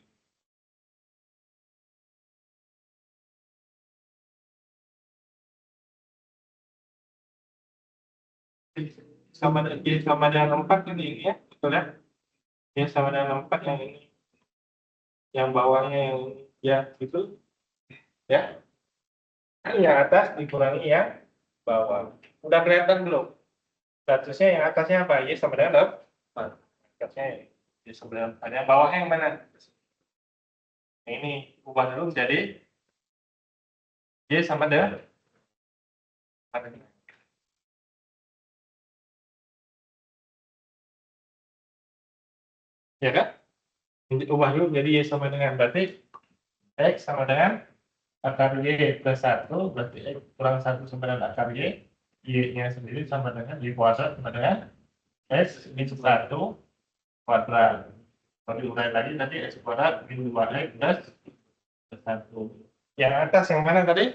Sama dengan 4 ini ya, betul ya? Y sama dengan 4 yang ini. Yang bawahnya yang ya gitu ya. Yang atas dikurangi yang bawah. Udah kelihatan belum? Statusnya yang atasnya apa? Y sama dengan 4. Atasnya Y sama dengan 4. Yang bawahnya yang mana? Ini ubah dulu menjadi Y sama dengan 4. Ya kan? Ubah dulu jadi Y sama dengan, berarti X sama dengan akar Y plus 1, berarti X kurang 1 sama dengan akar Y. Y-nya sendiri sama dengan Y kuadrat sama dengan X min 1 kuadrat. Kalau diurai lagi nanti X kuadrat min 2X plus 1. Yang atas yang mana tadi?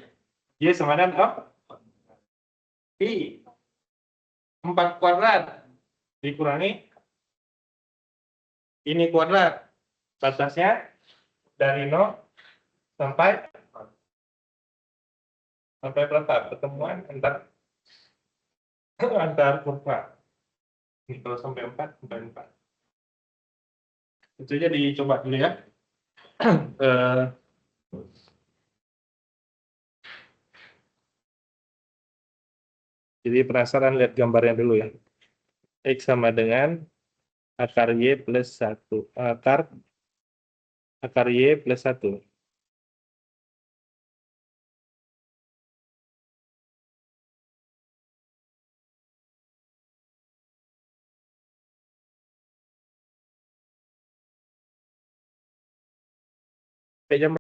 Y sama dengan I 4 kuadrat dikurangi ini kuadrat. Batasnya dari 0 sampai berapa? Pertemuan antar kurva. Ini kalau sampai 4 sampai 4. Itu aja dicoba dulu ya. Jadi penasaran lihat gambarnya dulu ya. X sama dengan akar Y plus 1. Akar Y plus 1. Jam